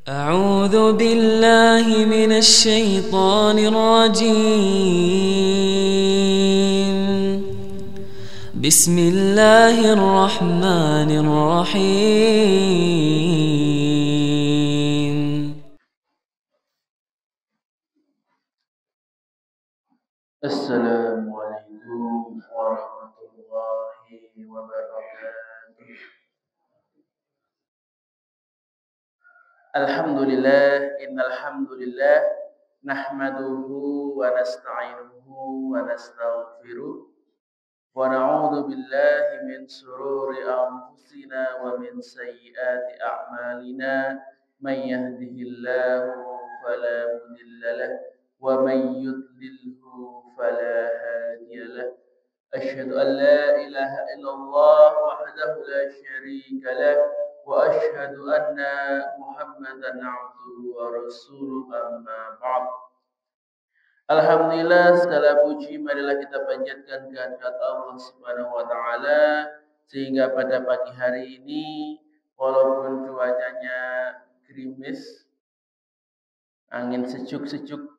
أعوذ بالله من الشيطان الرجيم. بسم الله الرحمن الرحيم. السلام عليكم ورحمة الله وبركاته. Alhamdulillah, innalhamdulillah nahmaduhu wa nasta'inuhu wa nastaghfiruh wa na'udzu billahi min shururi anfusina wa min sayyiati a'malina. May yahdihillahu fala mudilla lahu wa may yudlilhu fala hadiya lahu. Asyhadu an la ilaha illallah wahdahu la syarika lah wa asyhadu anna Muhammadan abduhu wa rasuluh, amma ba'd. Alhamdulillah, segala puji marilah kita panjatkan kehadirat Allah Subhanahu wa taala sehingga pada pagi hari ini walaupun cuacanya gerimis, angin sejuk-sejuk,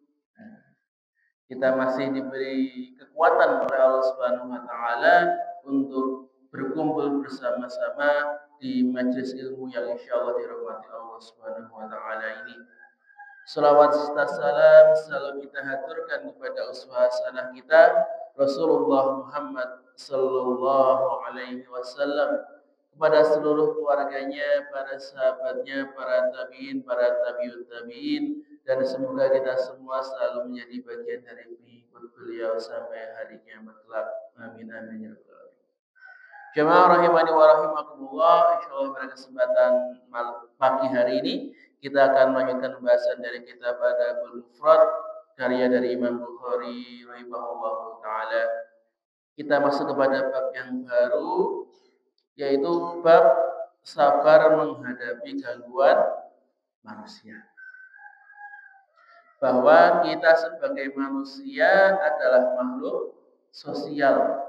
kita masih diberi kekuatan oleh Allah Subhanahu wa taala untuk berkumpul bersama-sama di majelis ilmu yang insyaallah dirahmati Allah Subhanahu wa taala ini. Selawat serta salam selalu kita haturkan kepada uswah hasanah kita Rasulullah Muhammad sallallahu alaihi wasallam, kepada seluruh keluarganya, para sahabatnya, para tabi'in, para tabi'ut tabi'in, dan semoga kita semua selalu menjadi bagian dari pengikut beliau sampai hari kiamat kelak. Amin amin ya rabbal alamin. Jamaah rahimani wa rahimakumullah, insyaallah pada kesempatan pagi hari ini kita akan melanjutkan pembahasan dari kitab Adabul Mufrad karya dari Imam Bukhari rahimahullahu taala. Kita masuk kepada bab yang baru, yaitu bab sabar menghadapi gangguan manusia. Bahwa kita sebagai manusia adalah makhluk sosial,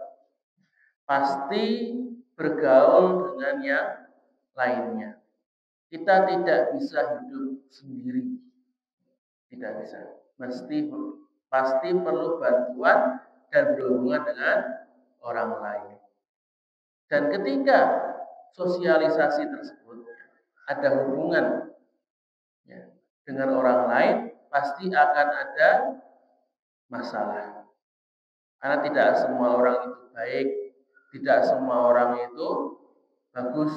pasti bergaul dengan yang lainnya. Kita tidak bisa hidup sendiri, tidak bisa. Pasti perlu bantuan dan berhubungan dengan orang lain. Dan ketika sosialisasi tersebut ada hubungan dengan orang lain, pasti akan ada masalah. Karena tidak semua orang itu baik, tidak semua orang itu bagus.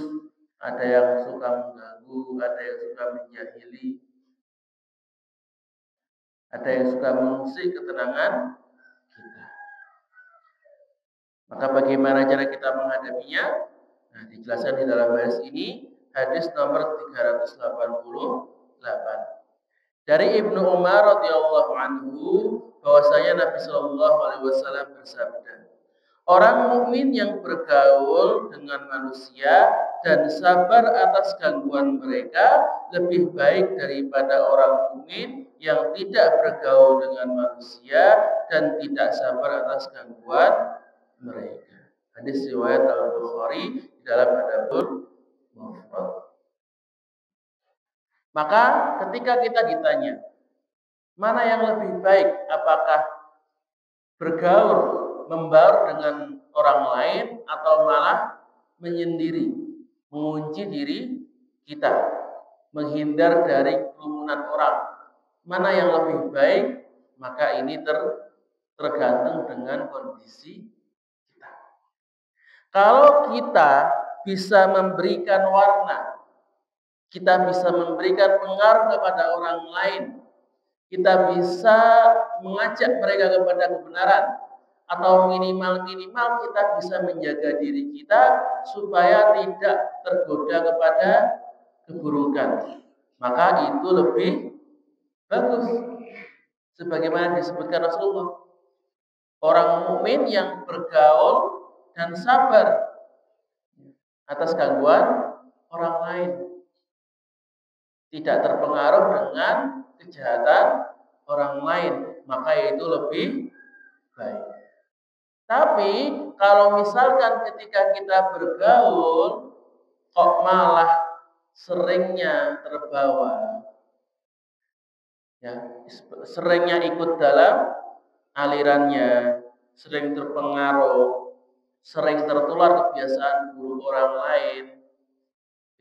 Ada yang suka mengganggu, ada yang suka menjahili, ada yang suka mengusik ketenangan kita. Maka bagaimana cara kita menghadapinya? Nah, dijelaskan di dalam hadis ini, hadis nomor 388. Dari Ibnu Umar radhiyallahu anhu bahwasanya Nabi sallallahu alaihi wasallam bersabda, orang mukmin yang bergaul dengan manusia dan sabar atas gangguan mereka lebih baik daripada orang mukmin yang tidak bergaul dengan manusia dan tidak sabar atas gangguan mereka. Hadis riwayat Al-Bukhari di dalam Adabul Mufrad. Maka ketika kita ditanya, mana yang lebih baik, apakah bergaul, membaur dengan orang lain atau malah menyendiri, mengunci diri kita, menghindar dari kerumunan orang, mana yang lebih baik? Maka ini tergantung dengan kondisi kita. Kalau kita bisa memberikan warna, kita bisa memberikan pengaruh kepada orang lain, kita bisa mengajak mereka kepada kebenaran, atau minimal kita bisa menjaga diri kita supaya tidak tergoda kepada keburukan, maka itu lebih bagus. Sebagaimana disebutkan Rasulullah, orang mukmin yang bergaul dan sabar atas gangguan orang lain, tidak terpengaruh dengan kejahatan orang lain, maka itu lebih baik. Tapi kalau misalkan ketika kita bergaul kok malah seringnya terbawa Ya, seringnya ikut dalam alirannya, sering terpengaruh, sering tertular kebiasaan buruk orang lain.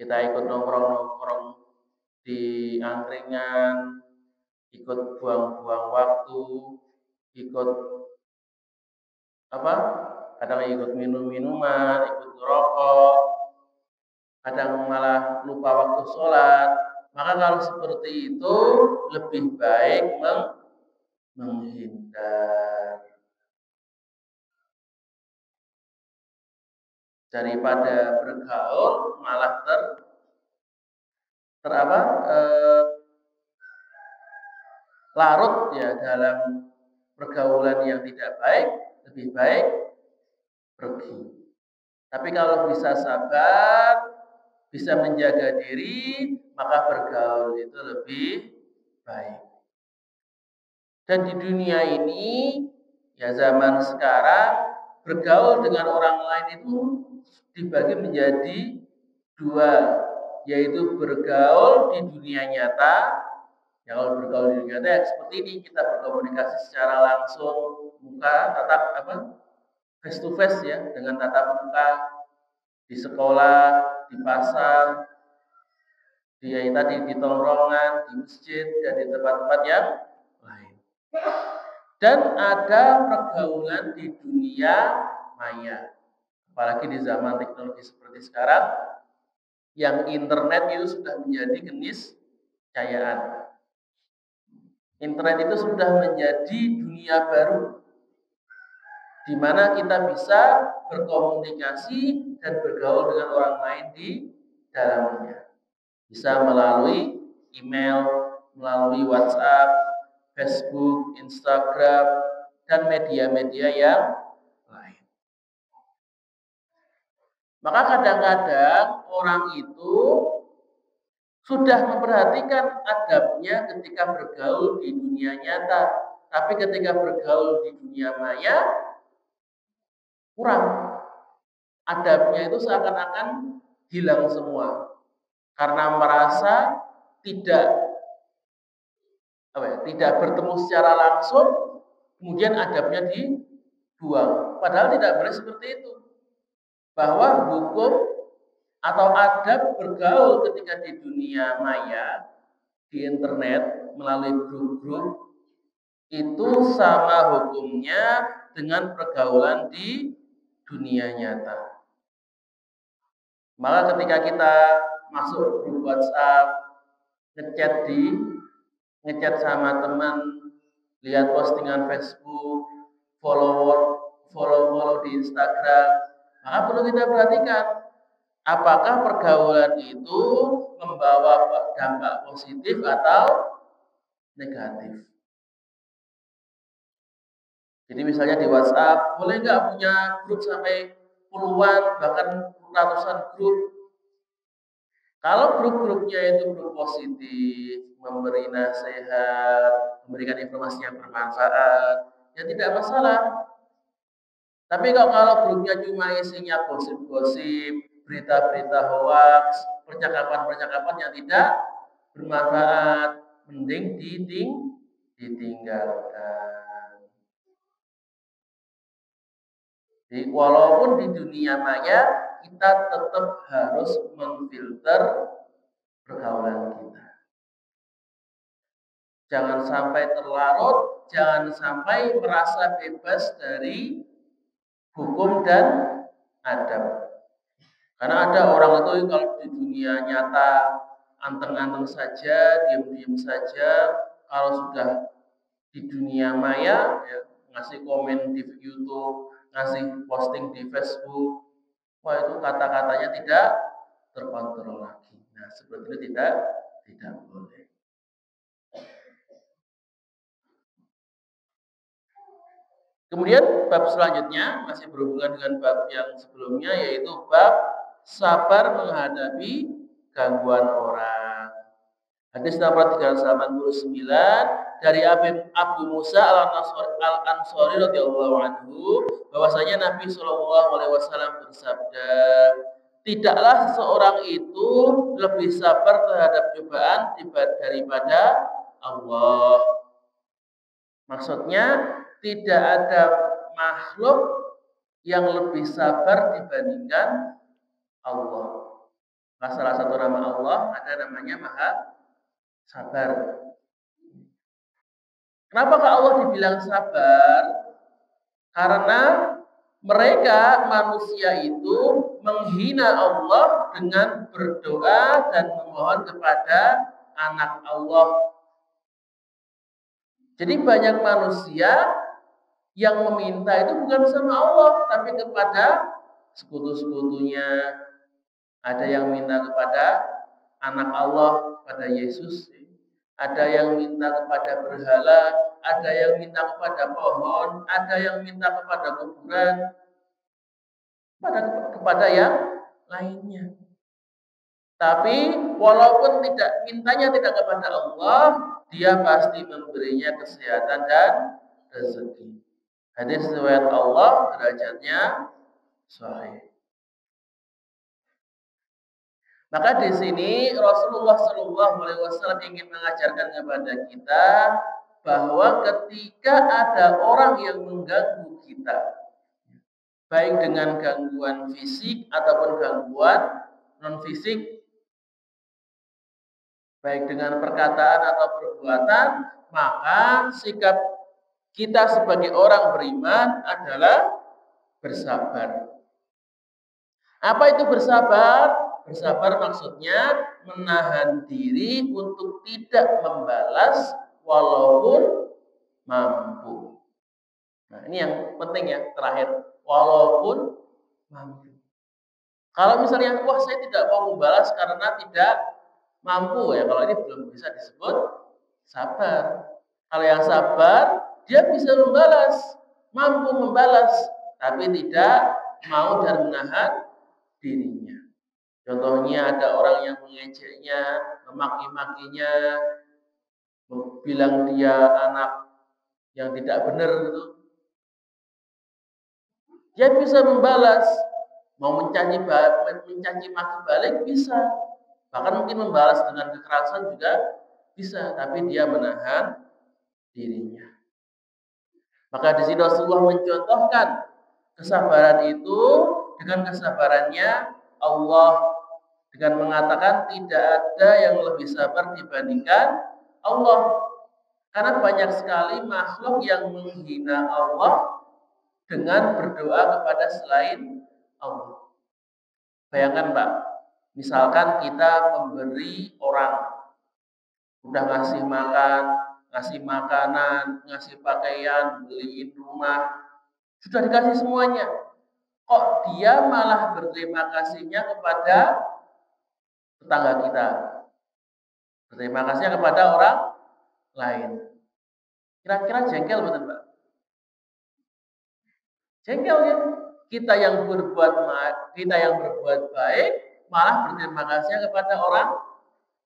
Kita ikut nongkrong-nongkrong di angkringan, ikut buang-buang waktu, ikut apa? Kadang ikut minum-minuman, ikut ngerokok, kadang malah lupa waktu sholat. Maka kalau seperti itu lebih baik menghindar daripada bergaul malah larut ya dalam pergaulan yang tidak baik, lebih baik pergi. Tapi kalau bisa sabar, bisa menjaga diri, maka bergaul itu lebih baik. Dan di dunia ini, ya zaman sekarang, bergaul dengan orang lain itu dibagi menjadi dua, yaitu bergaul di dunia nyata. Ya, kalau bergaul di dunia nyata ya seperti ini, kita berkomunikasi secara langsung, muka, face to face ya, dengan tatap muka di sekolah, di pasar, di tongkrongan, di masjid, dan di tempat-tempat yang lain. Dan ada pergaulan di dunia maya, apalagi di zaman teknologi seperti sekarang, yang internet itu sudah menjadi keniscayaan. Internet itu sudah menjadi dunia baru, di mana kita bisa berkomunikasi dan bergaul dengan orang lain di dalamnya. Bisa melalui email, melalui WhatsApp, Facebook, Instagram, dan media-media yang lain. Maka kadang-kadang orang itu sudah memperhatikan adabnya ketika bergaul di dunia nyata, tapi ketika bergaul di dunia maya kurang. Adabnya itu seakan-akan hilang semua karena merasa tidak bertemu secara langsung, kemudian adabnya dibuang. Padahal tidak boleh seperti itu. Bahwa hukum atau adab bergaul ketika di dunia maya, di internet, melalui grup-grup, itu sama hukumnya dengan pergaulan di dunia nyata. Maka ketika kita masuk grup WhatsApp, ngechat sama teman, lihat postingan Facebook, follow di Instagram, maka perlu kita perhatikan apakah pergaulan itu membawa dampak positif atau negatif. Jadi misalnya di WhatsApp, boleh nggak punya grup sampai puluhan, bahkan ratusan grup? Kalau grup-grupnya itu grup positif, memberi nasihat, memberikan informasi yang bermanfaat, ya tidak masalah. Tapi kalau grupnya cuma isinya gosip-gosip, berita-berita hoax, percakapan-percakapan yang tidak bermanfaat, mending ditinggalkan. Jadi walaupun di dunia maya, kita tetap harus memfilter pergaulan kita. Jangan sampai terlarut, jangan sampai merasa bebas dari hukum dan adab. Karena ada orang itu kalau di dunia nyata anteng-anteng saja, diam-diam saja. Kalau sudah di dunia maya, ya, ngasih komen di YouTube, ngasih posting di Facebook, wah itu kata-katanya tidak terkontrol lagi. Nah, seperti itu tidak boleh. Kemudian bab selanjutnya masih berhubungan dengan bab yang sebelumnya, yaitu bab sabar menghadapi gangguan orang. Hadis nomor 389 dari Abu Musa al-Ansari radhiyallahu anhu, bahwasanya Nabi Shallallahu alaihi wasallam bersabda, tidaklah seseorang itu lebih sabar terhadap cobaan daripada Allah. Maksudnya tidak ada makhluk yang lebih sabar dibandingkan Allah. Nah, salah satu nama Allah ada namanya Maha Sabar. Kenapakah Allah dibilang sabar? Karena mereka manusia itu menghina Allah dengan berdoa dan memohon kepada anak Allah. Jadi banyak manusia yang meminta itu bukan sama Allah, tapi kepada sekutu-sekutunya. Ada yang minta kepada anak Allah, pada Yesus. Ada yang minta kepada berhala, ada yang minta kepada pohon, ada yang minta kepada kuburan, kepada yang lainnya. Tapi walaupun mintanya tidak kepada Allah, dia pasti memberinya kesehatan dan rezeki. Hadis riwayat Allah, derajatnya sahih. Maka di sini Rasulullah SAW ingin mengajarkan kepada kita bahwa ketika ada orang yang mengganggu kita, baik dengan gangguan fisik ataupun gangguan non fisik, baik dengan perkataan atau perbuatan, maka sikap kita sebagai orang beriman adalah bersabar. Apa itu bersabar? Bersabar maksudnya menahan diri untuk tidak membalas walaupun mampu. Nah, ini yang penting ya, terakhir. Walaupun mampu. Kalau misalnya, wah saya tidak mau membalas karena tidak mampu, ya kalau ini belum bisa disebut sabar. Kalau yang sabar, dia bisa membalas, mampu membalas, tapi tidak mau dan menahan dirinya. Contohnya ada orang yang mengejeknya, memaki-makinya, bilang dia anak yang tidak benar gitu. Dia bisa membalas, mau mencaci maki balik bisa. Bahkan mungkin membalas dengan kekerasan juga bisa, tapi dia menahan dirinya. Maka di sini Rasulullah mencontohkan kesabaran itu dengan kesabarannya Allah, dengan mengatakan tidak ada yang lebih sabar dibandingkan Allah. Karena banyak sekali makhluk yang menghina Allah dengan berdoa kepada selain Allah. Bayangkan Pak, misalkan kita memberi orang, udah ngasih makan, ngasih makanan, ngasih pakaian, beliin rumah, sudah dikasih semuanya. Kok dia malah berterima kasihnya kepada tetangga kita, berterima kasihnya kepada orang lain. Kira-kira jengkel betul Mbak? Jengkel ya? Kita yang berbuat baik malah berterima kasihnya kepada orang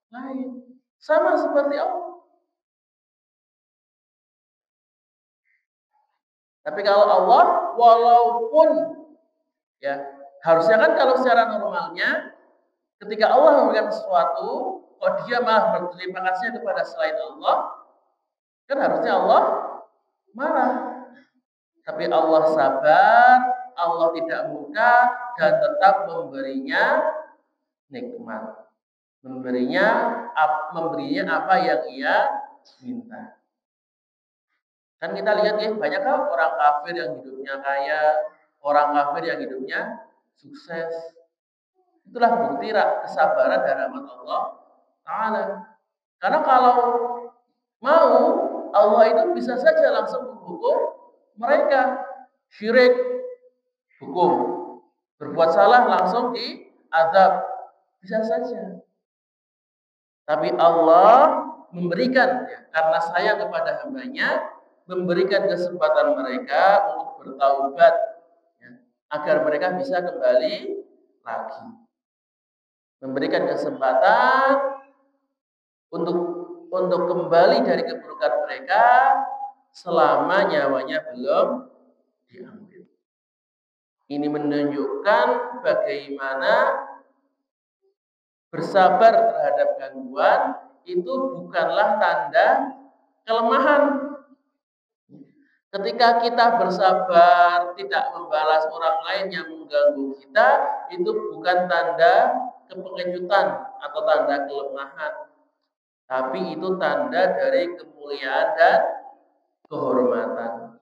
lain. Sama seperti Allah. Tapi kalau Allah, walaupun ya harusnya kan kalau secara normalnya ketika Allah memberikan sesuatu, kok dia malah berterima kasih kepada selain Allah, kan harusnya Allah marah. Tapi Allah sabar, Allah tidak murka dan tetap memberinya nikmat, memberinya apa yang ia minta. Kan kita lihat ya, banyak kan orang kafir yang hidupnya kaya, orang kafir yang hidupnya sukses. Itulah bukti kesabaran dan rahmat Allah Ta'ala. Karena kalau mau, Allah itu bisa saja langsung menghukum mereka. Syirik, hukum. Berbuat salah langsung diazab. Bisa saja. Tapi Allah memberikan, ya, karena sayang kepada hambanya, memberikan kesempatan mereka untuk bertaubat, ya, agar mereka bisa kembali lagi. Memberikan kesempatan untuk kembali dari keburukan mereka selama nyawanya belum diambil. Ini menunjukkan bagaimana bersabar terhadap gangguan itu bukanlah tanda kelemahan. Ketika kita bersabar, tidak membalas orang lain yang mengganggu kita, itu bukan tanda kepengejutan atau tanda kelemahan. Tapi itu tanda dari kemuliaan dan kehormatan.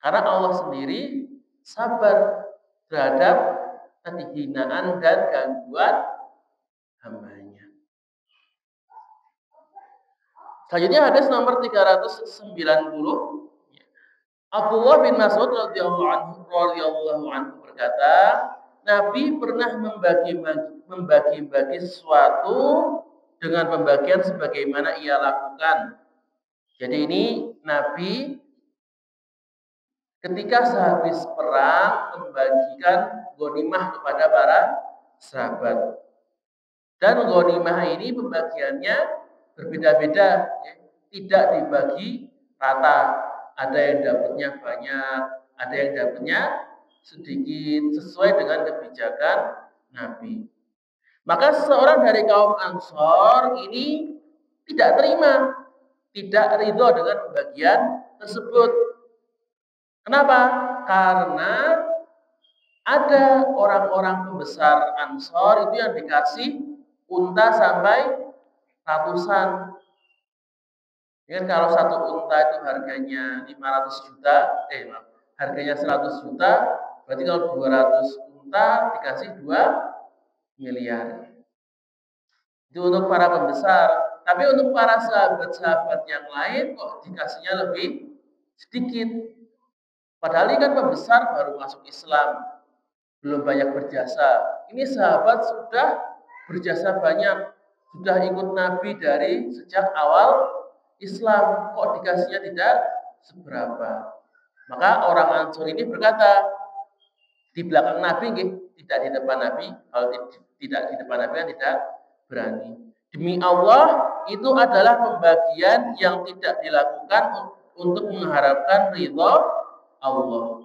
Karena Allah sendiri sabar terhadap hinaan dan gangguan hambanya. Selanjutnya hadis nomor 390. Abdullah bin Mas'ud radhiyallahu anhu berkata, Nabi pernah membagi-bagi sesuatu dengan pembagian sebagaimana ia lakukan. Jadi ini Nabi ketika sehabis perang membagikan ghanimah kepada para sahabat. Dan ghanimah ini pembagiannya berbeda-beda, ya. Tidak dibagi rata. Ada yang dapatnya banyak, ada yang dapatnya sedikit, sesuai dengan kebijakan Nabi. Maka seseorang dari kaum Ansor ini tidak terima, tidak ridho dengan pembagian tersebut. Kenapa? Karena ada orang-orang pembesar Ansor itu yang dikasih unta sampai ratusan. Kan kalau satu unta itu harganya 500 juta, harganya 100 juta, berarti kalau 200 unta dikasih 2 miliar. Itu untuk para pembesar. Tapi untuk para sahabat-sahabat yang lain kok dikasihnya lebih sedikit. Padahal ini kan pembesar baru masuk Islam, belum banyak berjasa. Ini sahabat sudah berjasa banyak, sudah ikut Nabi dari sejak awal Islam, kok dikasihnya tidak seberapa. Maka orang Ansor ini berkata, di belakang Nabi, tidak di depan Nabi. Kalau tidak di depan Nabi kan tidak berani. Demi Allah, itu adalah pembagian yang tidak dilakukan untuk mengharapkan ridha Allah.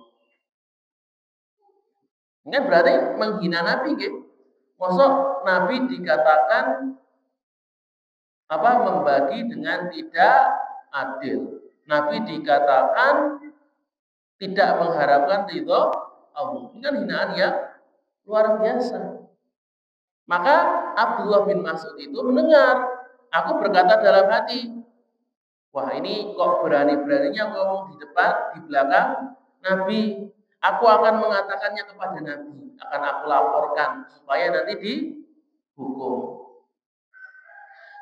Ini kan berarti menghina Nabi, Maksud Nabi dikatakan membagi dengan tidak adil. Nabi dikatakan tidak mengharapkan ridho Allah. Ini kan hinaan yang luar biasa. Maka Abdullah bin Mas'ud itu mendengar. Aku berkata dalam hati, wah ini kok berani-beraninya ngomong di depan, di belakang Nabi. Aku akan mengatakannya kepada Nabi. Akan aku laporkan supaya nanti dihukum.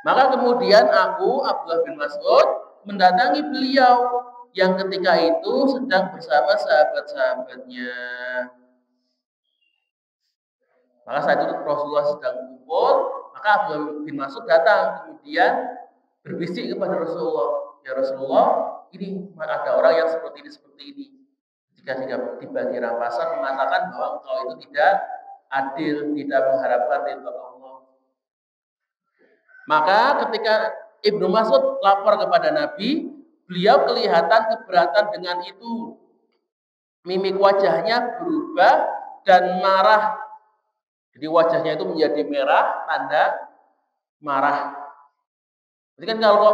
Maka kemudian aku, Abdullah bin Mas'ud, mendatangi beliau yang ketika itu sedang bersama sahabat-sahabatnya. Maka saat itu Rasulullah sedang kumpul, maka Abdullah bin Mas'ud datang kemudian berbisik kepada Rasulullah, ya Rasulullah, ini ada orang yang seperti ini. Jika dibagi rampasan mengatakan bahwa engkau itu tidak adil, tidak mengharapkan ridha Allah. Maka ketika Ibnu Mas'ud lapor kepada Nabi, beliau kelihatan keberatan dengan itu. Mimik wajahnya berubah dan marah. Jadi wajahnya itu menjadi merah, tanda marah. Jadi kan kalau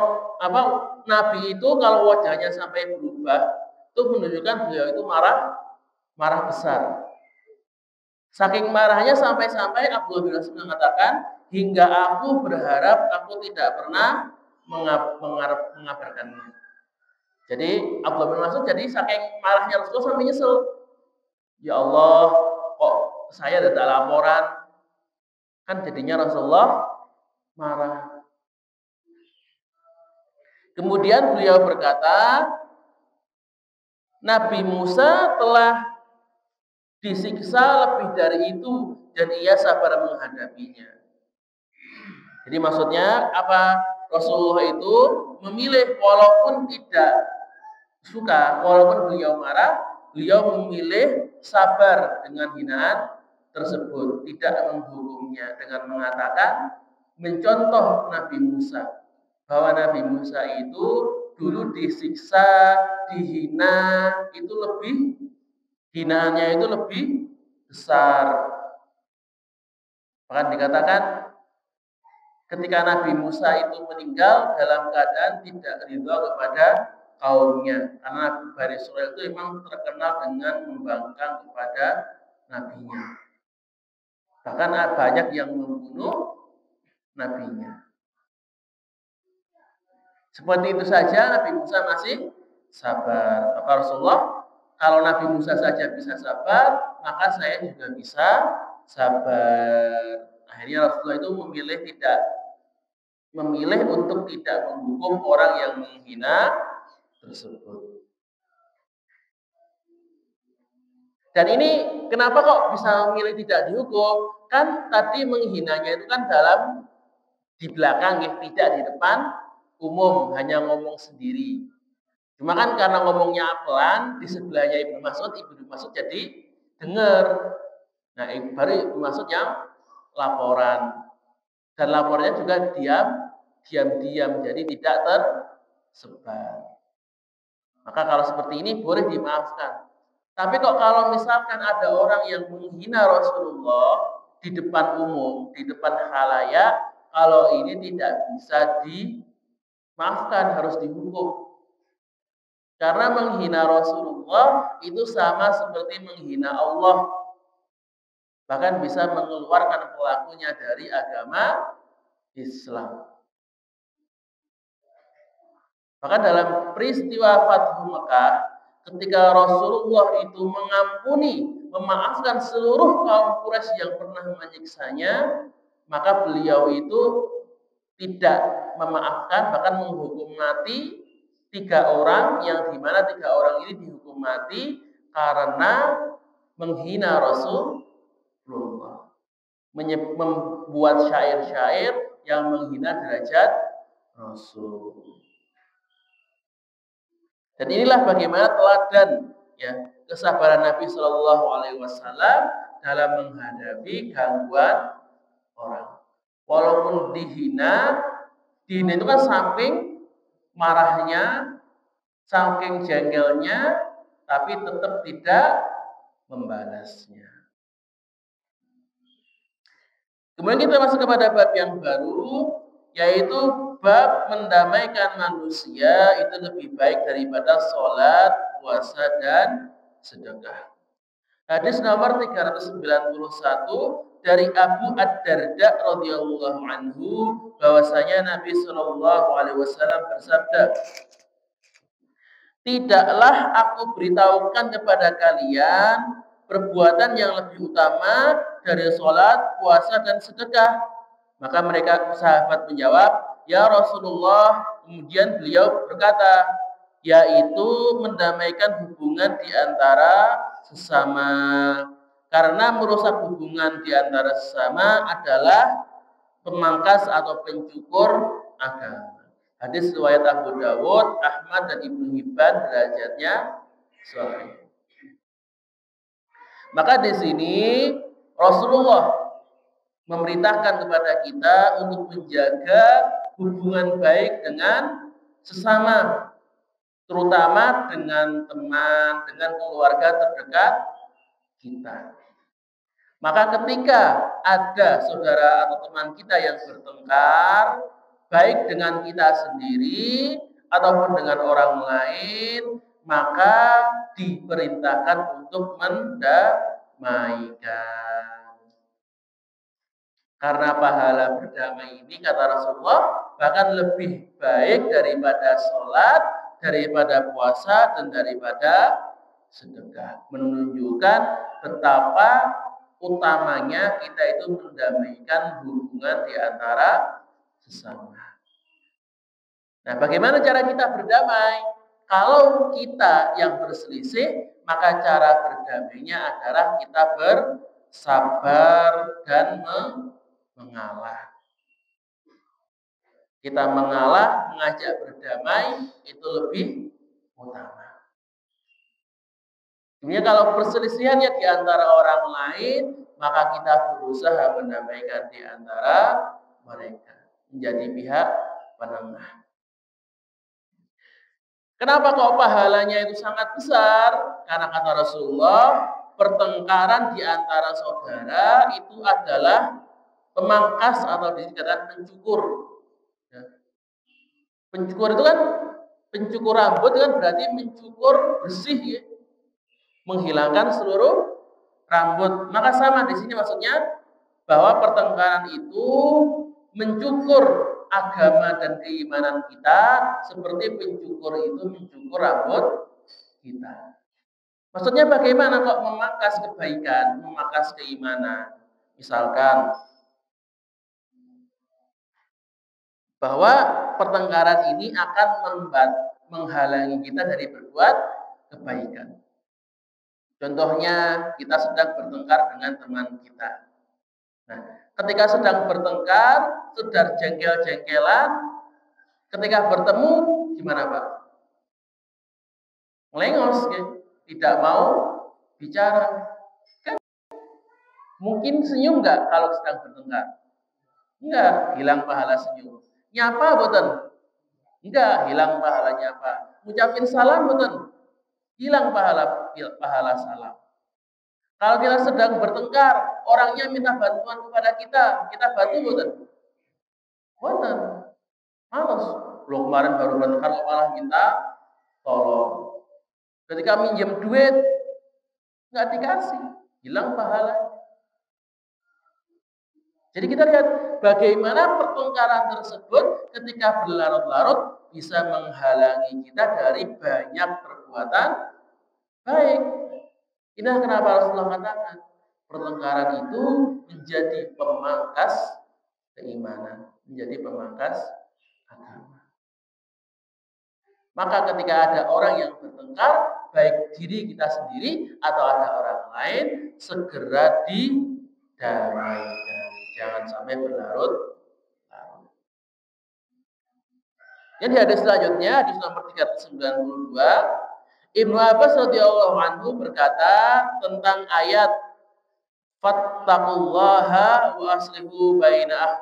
Nabi itu kalau wajahnya sampai berubah, itu menunjukkan beliau itu marah besar. Saking marahnya sampai Abdullah bin Mas'ud mengatakan, hingga aku berharap aku tidak pernah mengabarkannya. Jadi Abdullah bin Mas'ud jadi saking marahnya Rasulullah sampai nyesel. Ya Allah, kok saya ada laporan? Kan jadinya Rasulullah marah. Kemudian beliau berkata, Nabi Musa telah disiksa lebih dari itu dan ia sabar menghadapinya. Jadi maksudnya apa? Rasulullah itu memilih walaupun tidak suka, walaupun beliau marah, beliau memilih sabar dengan hinaan tersebut, tidak menghukumnya dengan mengatakan, mencontoh Nabi Musa, bahwa Nabi Musa itu dulu disiksa, dihina, itu lebih hinaannya itu lebih besar. Bahkan dikatakan ketika Nabi Musa itu meninggal dalam keadaan tidak ridha kepada kaumnya. Karena Bani Israil itu memang terkenal dengan membangkang kepada nabinya. Bahkan banyak yang membunuh nabinya. Seperti itu saja Nabi Musa masih sabar. Maka Rasulullah, kalau Nabi Musa saja bisa sabar, maka saya juga bisa sabar. Akhirnya Rasulullah itu memilih untuk tidak menghukum orang yang menghina tersebut. Dan ini kenapa kok bisa memilih tidak dihukum? Kan tadi menghinanya itu kan di belakang, ya, tidak di depan umum, hanya ngomong sendiri. Cuma kan karena ngomongnya pelan, di sebelahnya Ibnu Mas'ud jadi dengar. Nah, baru Ibnu Mas'ud yang laporan. Dan lapornya juga diam-diam, jadi tidak tersebar. Maka kalau seperti ini boleh dimaafkan. Tapi kok kalau misalkan ada orang yang menghina Rasulullah di depan umum, di depan khalayak, kalau ini tidak bisa dimaafkan, harus dihukum. Karena menghina Rasulullah itu sama seperti menghina Allah. Bahkan bisa mengeluarkan pelakunya dari agama Islam. Maka dalam peristiwa Fathu Mekah, ketika Rasulullah itu memaafkan seluruh kaum Quraisy yang pernah menyiksanya, maka beliau itu tidak memaafkan, bahkan menghukum mati 3 orang, yang dimana 3 orang ini dihukum mati karena menghina Rasulullah, membuat syair-syair yang menghina derajat Rasul. Dan inilah bagaimana teladan, ya, kesabaran Nabi Shallallahu Alaihi Wasallam dalam menghadapi gangguan orang. Walaupun dihina itu kan saking marahnya, saking jengkelnya, tapi tetap tidak membalasnya. Kemudian kita masuk kepada bab yang baru, yaitu bab mendamaikan manusia itu lebih baik daripada sholat, puasa, dan sedekah. Hadis nomor 391 dari Abu Ad-Darda radhiyallahu anhu, bahwasanya Nabi Shallallahu Alaihi Wasallam bersabda, "Tidaklah aku beritahukan kepada kalian perbuatan yang lebih utama dari sholat, puasa, dan sedekah." Maka mereka sahabat menjawab, "Ya Rasulullah." Kemudian beliau berkata, yaitu mendamaikan hubungan di antara sesama. Karena merusak hubungan di antara sesama adalah pemangkas atau pencukur agama. Hadis riwayat Abu Dawud, Ahmad, dan Ibnu Hibban, derajatnya sahih. Maka di sini Rasulullah memerintahkan kepada kita untuk menjaga hubungan baik dengan sesama, terutama dengan teman, dengan keluarga terdekat kita. Maka ketika ada saudara atau teman kita yang bertengkar, baik dengan kita sendiri ataupun dengan orang lain, maka diperintahkan untuk mendamaikan. Karena pahala berdamai ini, kata Rasulullah, bahkan lebih baik daripada sholat, daripada puasa, dan daripada sedekah. Menunjukkan betapa utamanya kita itu mendamaikan hubungan di antara sesama. Nah, bagaimana cara kita berdamai? Kalau kita yang berselisih, maka cara berdamainya adalah kita bersabar dan mengalah. Kita mengalah, mengajak berdamai, itu lebih utama. Sebenarnya kalau perselisihannya di antara orang lain, maka kita berusaha mendamaikan di antara mereka, menjadi pihak penengah. Kenapa kok pahalanya itu sangat besar? Karena kata Rasulullah, pertengkaran di antara saudara itu adalah memangkas atau dikatakan mencukur. Ya. Mencukur itu kan, pencukur rambut kan berarti mencukur bersih ya, menghilangkan seluruh rambut. Maka sama di sini maksudnya bahwa pertengkaran itu mencukur agama dan keimanan kita seperti pencukur itu mencukur rambut kita. Maksudnya bagaimana kok memangkas kebaikan, memangkas keimanan? Misalkan bahwa pertengkaran ini akan menghalangi kita dari berbuat kebaikan. Contohnya kita sedang bertengkar dengan teman kita. Nah, ketika sedang bertengkar, sedang jengkel-jengkelan, ketika bertemu gimana Pak? Melengos, ya? Tidak mau bicara. Kan mungkin senyum nggak kalau sedang bertengkar? Enggak, hilang pahala senyum. Nyapa boten? Enggak, hilang pahala nyapa. Ngucapin salam boten? Hilang pahala salam. Kalau kita sedang bertengkar, orangnya minta bantuan kepada kita bantu boten? Boten. Males. Loh kemarin baru bertengkar kok malah minta tolong. Ketika minjem duit, nggak dikasih, hilang pahala. Jadi kita lihat bagaimana pertengkaran tersebut ketika berlarut-larut bisa menghalangi kita dari banyak perbuatan baik. Inilah kenapa Rasulullah katakan pertengkaran itu menjadi pemangkas keimanan, menjadi pemangkas agama. Maka ketika ada orang yang bertengkar, baik diri kita sendiri atau ada orang lain, segera didamaikan. Jangan sampai berlarut-larut. Yang di hadis selanjutnya, hadis nomor 392, Ibnu Abbas radhiyallahu anhu berkata tentang ayat fattaqullaha wa aslihu baina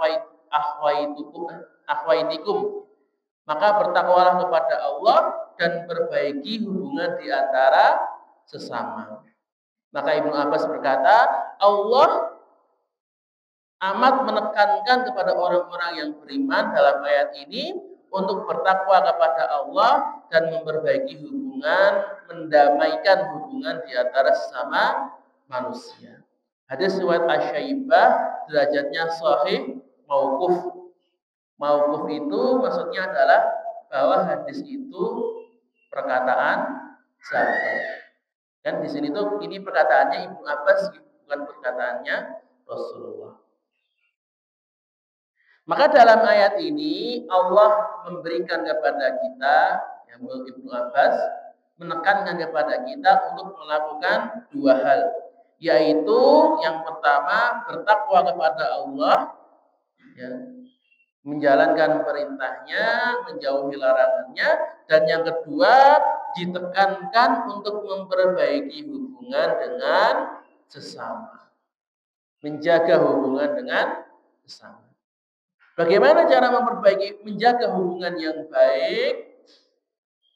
akhwaitikum. Maka bertakwalah kepada Allah dan perbaiki hubungan di antara sesama. Maka Ibnu Abbas berkata, Allah amat menekankan kepada orang-orang yang beriman dalam ayat ini untuk bertakwa kepada Allah dan memperbaiki hubungan, mendamaikan hubungan di antara sesama manusia. Hadis riwayat Asy-Syaibah, derajatnya sahih mauquf. Mauquf itu maksudnya adalah bahwa hadis itu perkataan sahabat. Dan di sini tuh ini perkataannya Ibnu Abbas, bukan perkataannya Rasulullah. Maka dalam ayat ini Allah memberikan kepada kita, yang menurut Ibnu Abbas, menekankan kepada kita untuk melakukan dua hal, yaitu yang pertama bertakwa kepada Allah, ya, menjalankan perintahnya, menjauhi larangannya, dan yang kedua ditekankan untuk memperbaiki hubungan dengan sesama, menjaga hubungan dengan sesama. Bagaimana cara menjaga hubungan yang baik?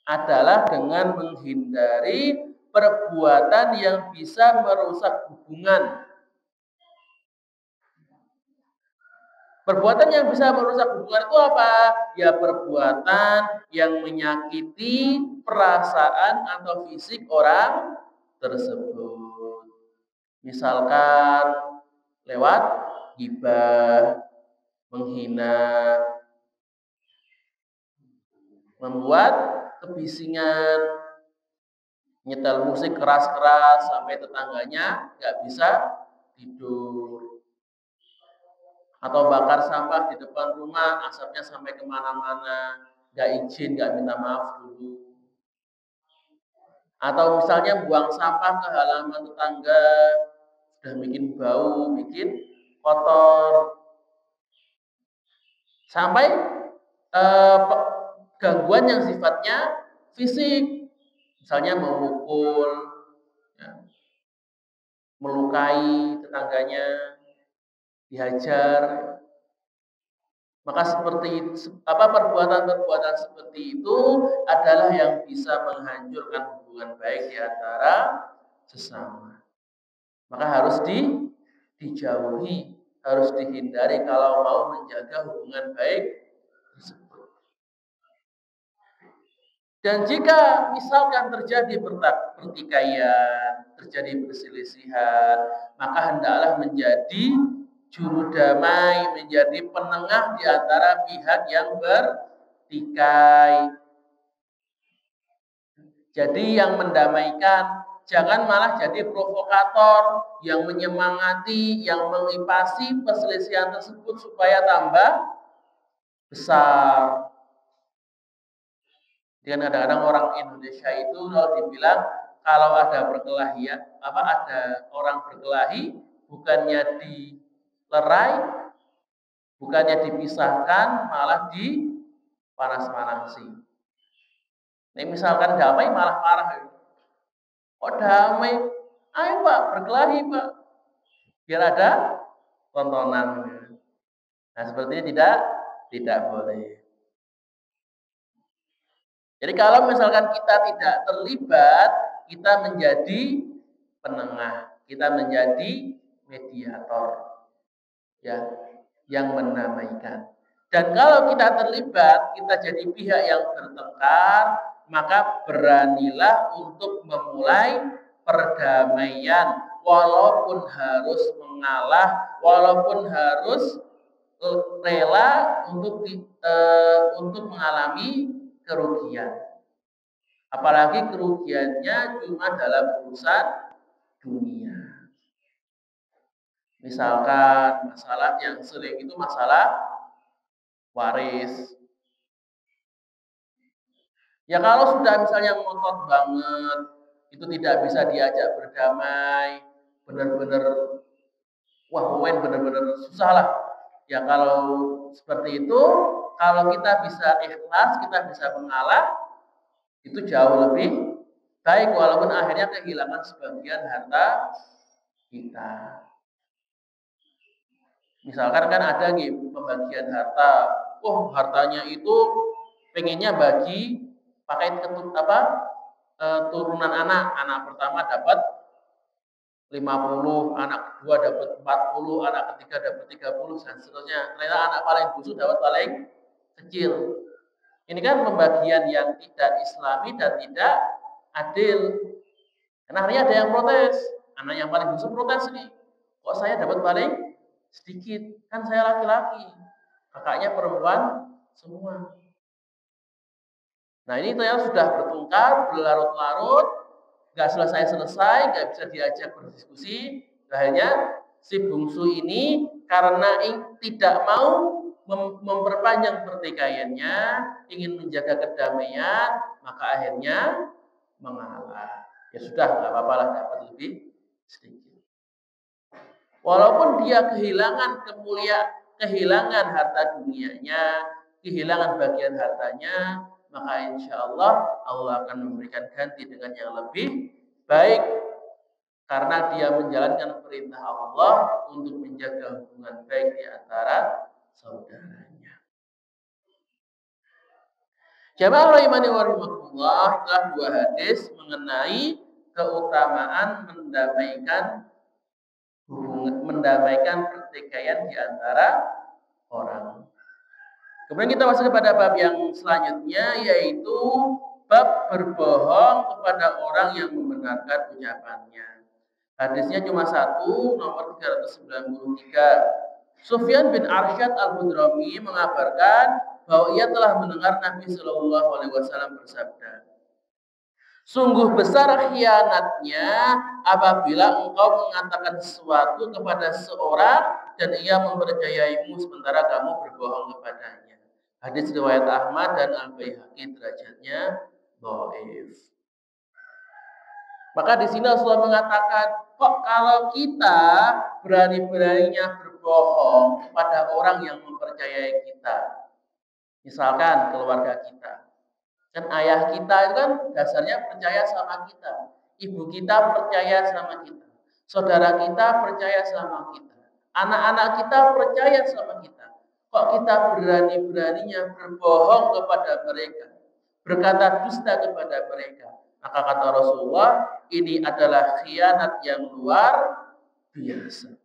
Adalah dengan menghindari perbuatan yang bisa merusak hubungan. Perbuatan yang bisa merusak hubungan itu apa? Ya perbuatan yang menyakiti perasaan atau fisik orang tersebut. Misalkan lewat ghibah, menghina, membuat kebisingan, nyetel musik keras-keras sampai tetangganya nggak bisa tidur, atau bakar sampah di depan rumah, asapnya sampai kemana-mana, nggak izin, nggak minta maaf dulu, atau misalnya buang sampah ke halaman tetangga, sudah bikin bau, bikin kotor, sampai gangguan yang sifatnya fisik, misalnya memukul, ya, melukai tetangganya, dihajar. Maka perbuatan-perbuatan seperti itu adalah yang bisa menghancurkan hubungan baik di antara sesama. Maka harus dijauhi, harus dihindari kalau mau menjaga hubungan baik tersebut. Dan jika misalkan terjadi pertikaian, terjadi perselisihan, maka hendaklah menjadi juru damai, menjadi penengah di antara pihak yang bertikai. Jadi yang mendamaikan, jangan malah jadi provokator yang menyemangati, yang mengipasi perselisihan tersebut supaya tambah besar. Dan kadang-kadang orang Indonesia itu kalau dibilang kalau ada perkelahian, ada orang berkelahi, bukannya dilerai, bukannya dipisahkan, malah dipanas-panasi. Nah, misalkan damai malah marah. Oh damai, ayo Pak berkelahi Pak, biar ada tontonan. Nah sepertinya tidak boleh. Jadi kalau misalkan kita tidak terlibat, kita menjadi penengah, kita menjadi mediator, ya, yang mendamaikan. Dan kalau kita terlibat, kita jadi pihak yang bertengkar, maka beranilah untuk memulai perdamaian, walaupun harus mengalah, walaupun harus rela untuk mengalami kerugian. Apalagi kerugiannya cuma dalam urusan dunia. Misalkan masalah yang sering itu masalah waris. Ya kalau sudah misalnya ngotot banget, itu tidak bisa diajak berdamai, benar-benar benar-benar susah lah. Ya kalau seperti itu, kalau kita bisa ikhlas, kita bisa mengalah, itu jauh lebih baik walaupun akhirnya kehilangan sebagian harta kita. Misalkan kan ada pembagian harta, hartanya itu pengennya bagi pakai turunan anak pertama dapat 50, anak kedua dapat 40, anak ketiga dapat 30 dan seterusnya. Ternyata anak paling busuk dapat paling kecil. Ini kan pembagian yang tidak islami dan tidak adil. Karena akhirnya ada yang protes. Anak yang paling busuk protes nih. Kok saya dapat paling sedikit? Kan saya laki-laki. Kakaknya perempuan semua. Nah ini ternyata sudah bertengkar, berlarut-larut, nggak selesai-selesai, nggak bisa diajak berdiskusi. Akhirnya si bungsu ini karena tidak mau memperpanjang pertikaiannya, ingin menjaga kedamaian, maka akhirnya mengalah. Ya sudah, nggak apa-apa lah dapat lebih sedikit. Walaupun dia kehilangan harta dunianya, kehilangan bagian hartanya, maka insya Allah akan memberikan ganti dengan yang lebih baik karena dia menjalankan perintah Allah untuk menjaga hubungan baik di antara saudaranya. Jamaah rahimani wa rahimakumullah, telah 2 hadis mengenai keutamaan mendamaikan pertikaian di antara orang. Kemudian kita masuk kepada bab yang selanjutnya, yaitu bab berbohong kepada orang yang membenarkan ucapannya. Hadisnya cuma 1, nomor 393. Sufyan bin Arsyad al-Hudrami mengabarkan bahwa ia telah mendengar Nabi Shallallahu Alaihi Wasallam bersabda, sungguh besar khianatnya apabila engkau mengatakan sesuatu kepada seorang dan ia mempercayaimu sementara kamu berbohong kepadanya. Hadis riwayat Ahmad dan Al-Baihaqi, derajatnya dhaif. Maka di sini Rasulullah mengatakan, kok kalau kita berani-beraninya berbohong kepada orang yang mempercayai kita, misalkan keluarga kita, kan ayah kita itu kan dasarnya percaya sama kita, ibu kita percaya sama kita, saudara kita percaya sama kita, anak-anak kita percaya sama kita. Kok kita berani-beraninya berbohong kepada mereka, berkata dusta kepada mereka? Maka kata Rasulullah, ini adalah khianat yang luar biasa.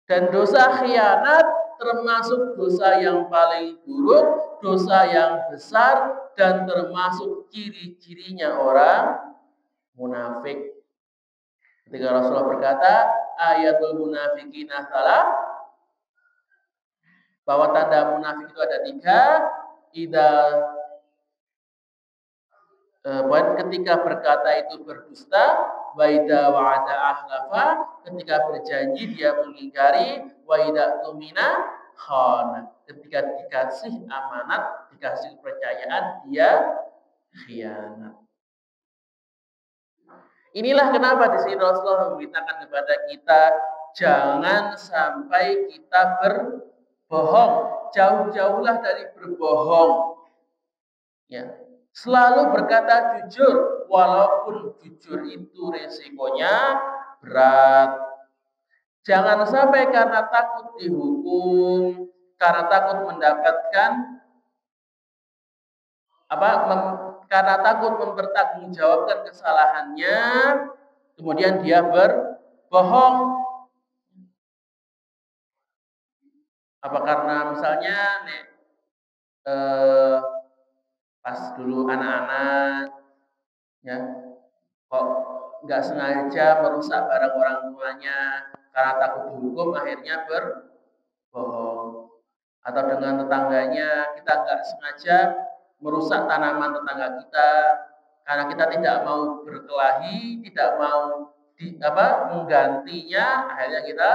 Dan dosa khianat termasuk dosa yang paling buruk, dosa yang besar, dan termasuk ciri-cirinya orang munafik. Ketika Rasulullah berkata, ayatul munafiqina salah, bahwa tanda munafik itu ada 3. Ketika berkata itu berdusta, wa idza wa'ada ahlafa, ketika berjanji dia mengingkari, wa idza tumina khana, ketika dikasih amanat, dikasih kepercayaan dia khianat. Inilah kenapa di sini Rasulullah memberitakan kepada kita jangan sampai kita berbohong, jauh-jauhlah dari berbohong. Ya. Selalu berkata jujur, walaupun jujur itu resikonya berat. Jangan sampai karena takut dihukum, karena takut mendapatkan karena takut mempertanggungjawabkan kesalahannya, kemudian dia berbohong. Apa karena misalnya pas dulu anak-anak ya kok nggak sengaja merusak barang orang tuanya, karena takut dihukum akhirnya berbohong. Atau dengan tetangganya kita nggak sengaja merusak tanaman tetangga kita, karena kita tidak mau berkelahi, tidak mau menggantinya, akhirnya kita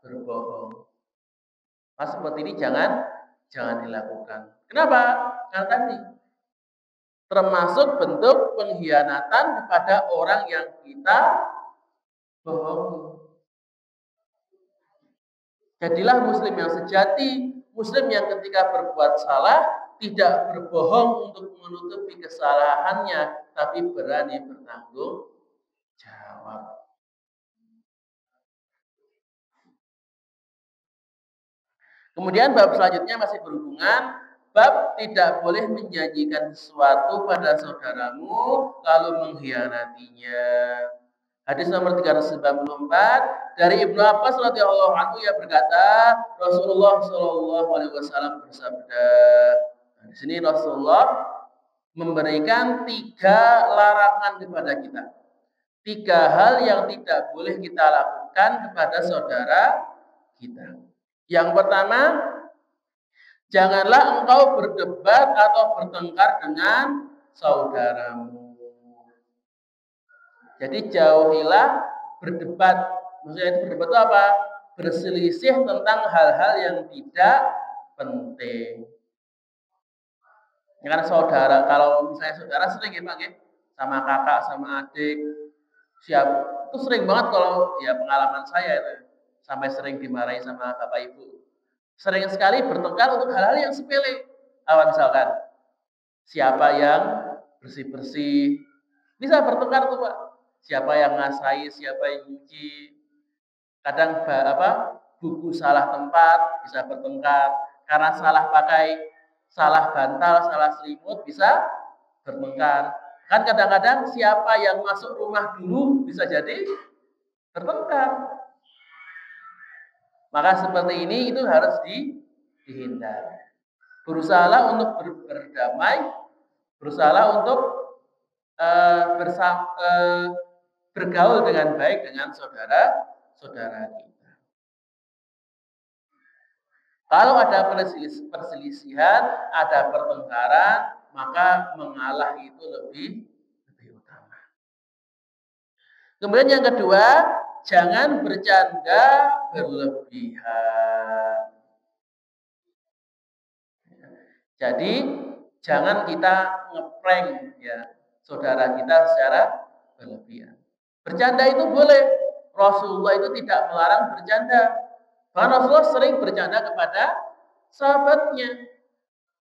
berbohong. Mas seperti ini jangan dilakukan. Kenapa? Karena tadi termasuk bentuk pengkhianatan kepada orang yang kita bohongi. Jadilah muslim yang sejati, muslim yang ketika berbuat salah tidak berbohong untuk menutupi kesalahannya, tapi berani bertanggung jawab. Kemudian bab selanjutnya masih berhubungan, bab tidak boleh menjanjikan sesuatu pada saudaramu lalu mengkhianatinya. Hadis nomor 394 dari Ibnu Abbas radhiyallahu anhu, ia berkata, Rasulullah shallallahu alaihi wasallam bersabda. Di sini Rasulullah memberikan 3 larangan kepada kita. 3 hal yang tidak boleh kita lakukan kepada saudara kita. Yang pertama, janganlah engkau berdebat atau bertengkar dengan saudaramu. Jadi jauhilah berdebat. Maksudnya berdebat itu apa? Berselisih tentang hal-hal yang tidak penting. Ya kan saudara, kalau misalnya saudara sering ya Pak, sama kakak, sama adik, itu sering banget kalau ya pengalaman saya itu. Sampai sering dimarahi sama bapak ibu. Sering sekali bertengkar untuk hal-hal yang sepele. Apa misalkan? Siapa yang bersih-bersih? Bisa bertengkar tuh Pak. Siapa yang ngasai, siapa yang nyuci. Kadang buku salah tempat bisa bertengkar. Karena salah pakai, salah bantal, salah selimut bisa bertengkar. Kan kadang-kadang siapa yang masuk rumah dulu bisa jadi bertengkar. Maka seperti ini itu harus dihindari. Berusahalah untuk berdamai, berusahalah untuk bergaul dengan baik dengan saudara-saudara kita. Kalau ada perselisihan, ada pertengkaran, maka mengalah itu lebih utama. Kemudian yang kedua, jangan bercanda berlebihan. Jadi jangan kita ngeprank ya saudara kita secara berlebihan. Bercanda itu boleh. Rasulullah itu tidak melarang bercanda. Bahkan Rasulullah sering bercanda kepada sahabatnya.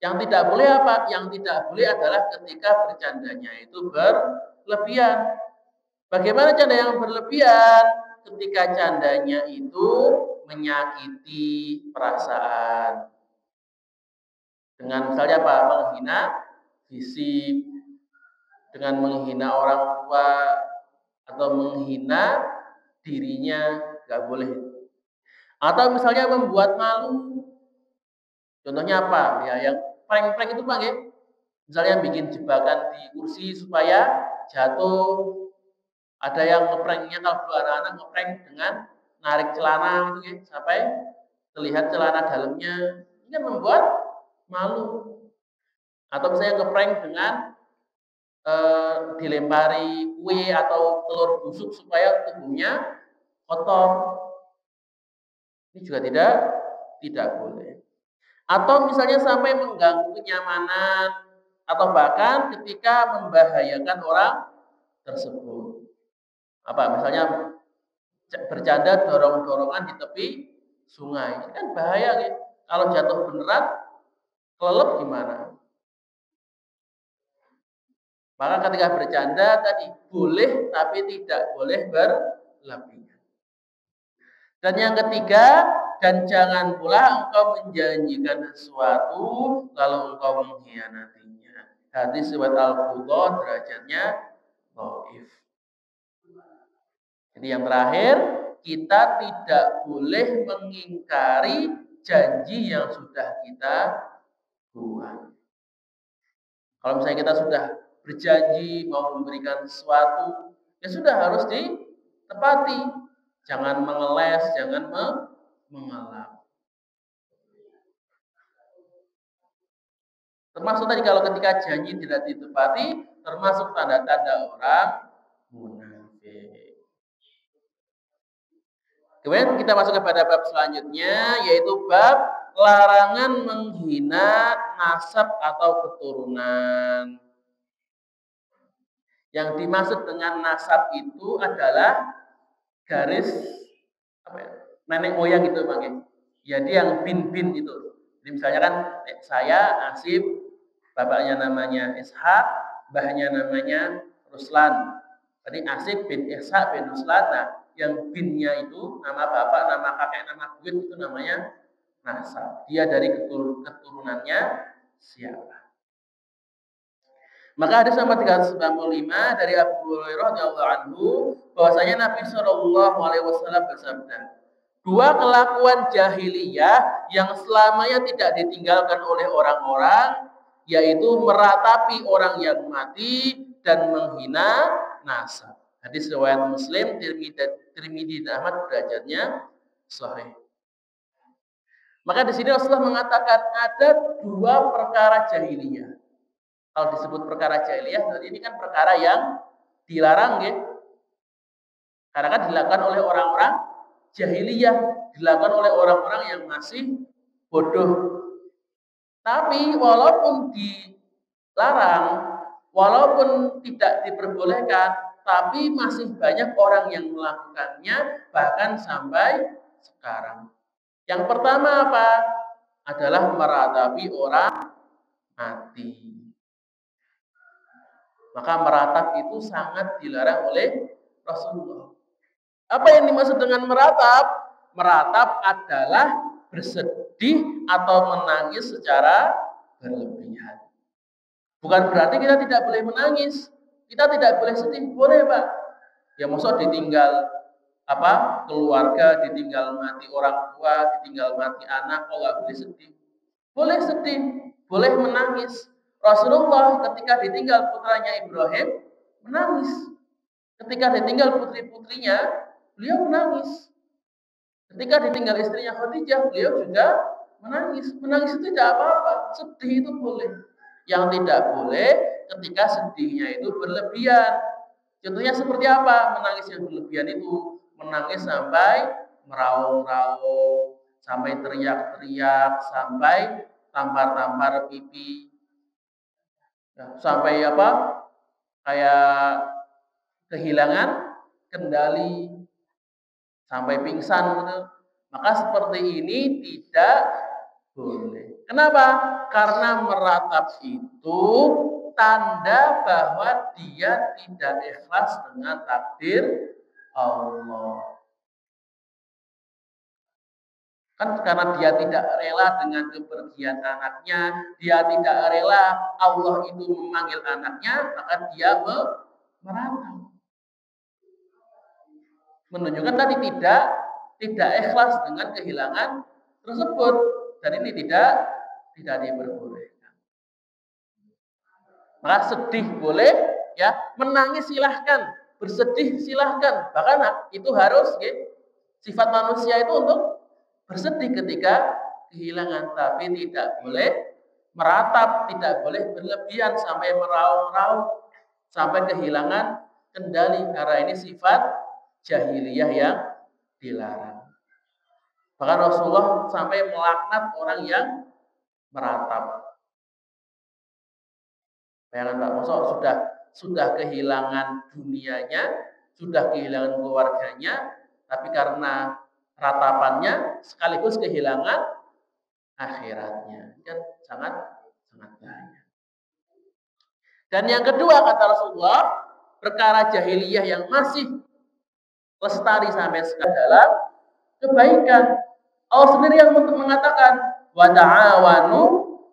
Yang tidak boleh apa? Yang tidak boleh adalah ketika bercandanya itu berlebihan. Bagaimana canda yang berlebihan? Ketika candanya itu menyakiti perasaan. Dengan misalnya apa? Menghina fisik, dengan menghina orang tua, atau menghina dirinya, nggak boleh. Atau misalnya membuat malu. Contohnya apa? Ya, yang prank-prank itu Pak ya. Misalnya bikin jebakan di kursi supaya jatuh. Ada yang ngepranknya kalau anak-anak ngeprank dengan narik celana gitu ya, sampai terlihat celana dalamnya. Ini kan membuat malu. Atau misalnya ngeprank dengan dilempari kue atau telur busuk supaya tubuhnya kotor. Ini juga tidak boleh. Atau misalnya sampai mengganggu kenyamanan atau bahkan ketika membahayakan orang tersebut. Apa misalnya bercanda dorong-dorongan di tepi sungai. Ini kan bahaya ya. Kalau jatuh beneran kelelep gimana? Maka ketika bercanda tadi boleh tapi tidak boleh berlebihan. Dan yang ketiga, dan jangan pula engkau menjanjikan sesuatu kalau engkau mengkhianatinya. Hadis riwayat Al-Qudha derajatnya dhaif. Jadi yang terakhir, kita tidak boleh mengingkari janji yang sudah kita buat. Kalau misalnya kita sudah berjanji mau memberikan sesuatu, ya sudah harus ditepati. Jangan mengeles, jangan mengelak. Termasuk tadi kalau ketika janji tidak ditepati, termasuk tanda-tanda orang munafik. Kemudian kita masuk kepada bab selanjutnya, yaitu bab larangan menghina nasab atau keturunan. Yang dimaksud dengan nasab itu adalah garis apa ya, nenek moyang gitu Pak. Jadi yang bin itu. Jadi misalnya kan saya Asif, bapaknya namanya Ishak, mbahnya namanya Ruslan. Tadi Asif bin Ishak bin Ruslan. Nah, yang binnya itu nama bapak, nama kakek, nama buyut itu namanya nasab. Dia dari keturunannya siapa? Maka hadis nomor 395 dari Abu Hurairah radhiyallahu anhu bahwasanya Nabi Shallallahu alaihi wasallam bersabda, dua kelakuan jahiliyah yang selamanya tidak ditinggalkan oleh orang-orang, yaitu meratapi orang yang mati dan menghina nasab. Hadis riwayat Muslim, Tirmidzi dan Ahmad derajatnya sahih. Maka di sini Rasulullah mengatakan ada dua perkara jahiliyah. Kalau disebut perkara jahiliyah, berarti ini kan perkara yang dilarang ya. Karena kan dilakukan oleh orang-orang jahiliyah, dilakukan oleh orang-orang yang masih bodoh. Tapi walaupun dilarang, walaupun tidak diperbolehkan, tapi masih banyak orang yang melakukannya bahkan sampai sekarang. Yang pertama apa? Adalah meratapi orang mati. Maka meratap itu sangat dilarang oleh Rasulullah. Apa yang dimaksud dengan meratap? Meratap adalah bersedih atau menangis secara berlebihan. Bukan berarti kita tidak boleh menangis. Kita tidak boleh sedih. Boleh Pak. Ya maksud ditinggal keluarga, ditinggal mati orang tua, ditinggal mati anak, kok nggak boleh sedih? Boleh sedih, boleh menangis. Rasulullah ketika ditinggal putranya Ibrahim menangis. Ketika ditinggal putri-putrinya, beliau menangis. Ketika ditinggal istrinya Khadijah, beliau juga menangis. Menangis itu tidak apa-apa, sedih itu boleh. Yang tidak boleh ketika sedihnya itu berlebihan. Contohnya seperti apa? Menangis yang berlebihan itu menangis sampai meraung-raung, sampai teriak-teriak, sampai tampar-tampar pipi. Sampai kayak kehilangan kendali sampai pingsan gitu. Maka seperti ini tidak boleh. Kenapa? Karena meratap itu tanda bahwa dia tidak ikhlas dengan takdir Allah. Kan karena dia tidak rela dengan kepergian anaknya, dia tidak rela Allah itu memanggil anaknya, maka dia meratap. Menunjukkan tadi tidak tidak ikhlas dengan kehilangan tersebut, dan ini tidak diperbolehkan. Maka sedih boleh, ya, menangis silahkan, bersedih silahkan, bahkan itu harus, ya, sifat manusia itu untuk bersedih ketika kehilangan, tapi tidak boleh meratap, tidak boleh berlebihan sampai meraung-raung, sampai kehilangan kendali, karena ini sifat jahiliyah yang dilarang. Bahkan Rasulullah sampai melaknat orang yang meratap. Bayangkan Pak, Mosok sudah kehilangan dunianya, sudah kehilangan keluarganya, tapi karena ratapannya sekaligus kehilangan akhiratnya. Kan sangat bahaya. Dan yang kedua kata Rasulullah, perkara jahiliyah yang masih lestari sampai sekarang adalah kebaikan. Allah sendiri yang mengatakan, wa ta'awanu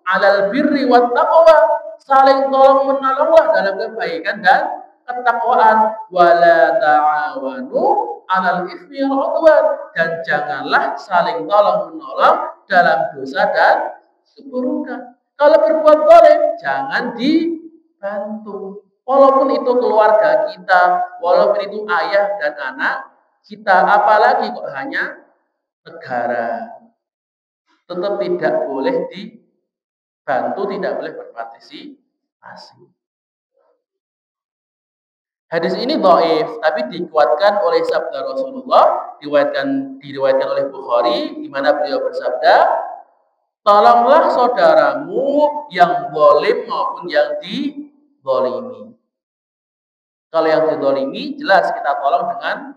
'alal birri wat taqwa, saling tolong menolonglah dalam kebaikan dan ketakwaan, wala ta'awanu 'alal itsmi wal 'udwan, dan janganlah saling tolong menolong dalam dosa dan keburukan. Kalau berbuat zalim jangan dibantu. Walaupun itu keluarga kita, walaupun itu ayah dan anak kita, apalagi kok hanya negara, tetap tidak boleh dibantu, tidak boleh berpartisipasi. Hadis ini dhaif, tapi dikuatkan oleh sabda Rasulullah, diriwayatkan oleh Bukhari, di mana beliau bersabda, tolonglah saudaramu yang zalim maupun yang dizalimi. Kalau yang dizalimi, jelas kita tolong dengan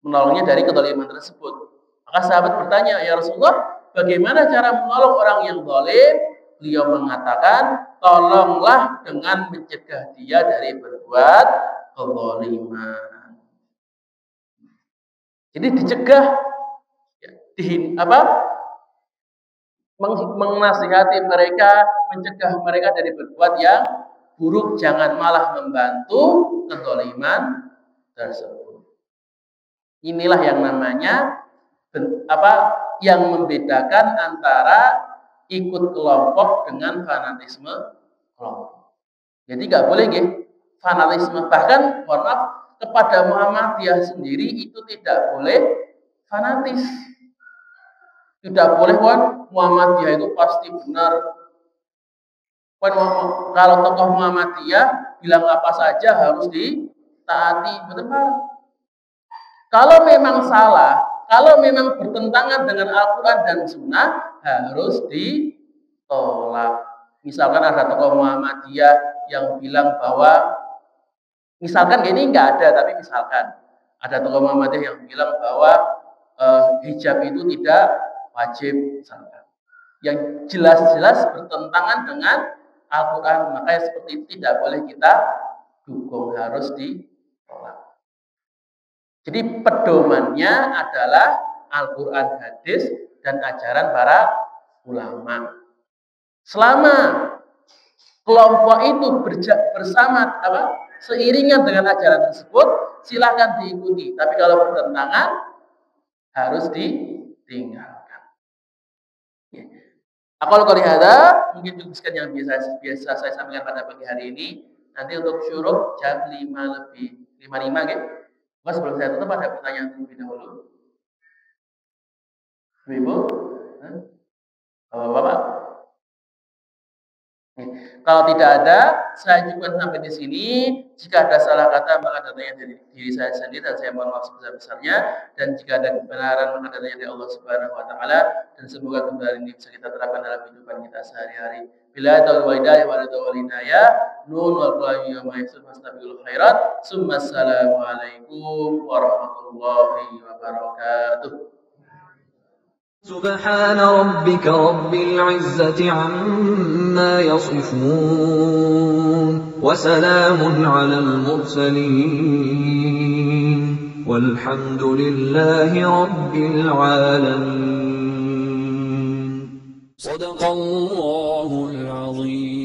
menolongnya dari kezaliman tersebut. Maka sahabat bertanya, ya Rasulullah, bagaimana cara menolong orang yang zalim? Beliau mengatakan, tolonglah dengan mencegah dia dari berbuat kezaliman. Jadi dicegah, menasihati mereka, mencegah mereka dari berbuat yang buruk, jangan malah membantu kezaliman tersebut. Inilah yang namanya yang membedakan antara ikut kelompok dengan fanatisme kelompok. Jadi nggak boleh fanatisme, bahkan mohon maaf, kepada Muhammadiyah sendiri itu tidak boleh fanatis. Tidak boleh Muhammadiyah itu pasti benar. Kalau tokoh Muhammadiyah bilang apa saja harus ditaati, benar. Kalau memang salah, kalau memang bertentangan dengan Al-Quran dan Sunnah, harus ditolak. Misalkan ada tokoh Muhammadiyah yang bilang bahwa, misalkan ini nggak ada, tapi misalkan ada tokoh Muhammadiyah yang bilang bahwa hijab itu tidak wajib, misalkan, yang jelas-jelas bertentangan dengan Al-Quran, makanya seperti itu tidak boleh kita dukung, harus ditolak. Jadi pedomannya adalah Al-Quran, hadis, dan ajaran para ulama. Selama kelompok itu bersama seiringan dengan ajaran tersebut, silakan diikuti. Tapi kalau bertentangan, harus ditinggalkan. Aku kalau ada mungkin cukup sekian yang biasa saya sampaikan pada pagi hari ini. Nanti untuk syuruk jam 5:05 gitu. Mas, sebelum saya tutup ada pertanyaan terlebih dahulu. Ibu, Bapak. Kalau tidak ada, saya cukupkan sampai di sini. Jika ada salah kata, maka datangnya dari diri saya sendiri dan saya mohon maaf sebesar-besarnya. Dan jika ada kebenaran, maka datangnya dari Allah Subhanahu wa Ta'ala. Dan semoga kebenaran ini bisa kita terapkan dalam kehidupan kita sehari-hari. Bila taufiq wal hidayah wa ridha wal inayah. Nun wal qalami wa ma'isur fastabiqul khairat. Assalamualaikum warahmatullahi wabarakatuh. سبحان ربك رب العزة عما يصفون وسلام على المرسلين والحمد لله رب العالمين صدق الله العظيم.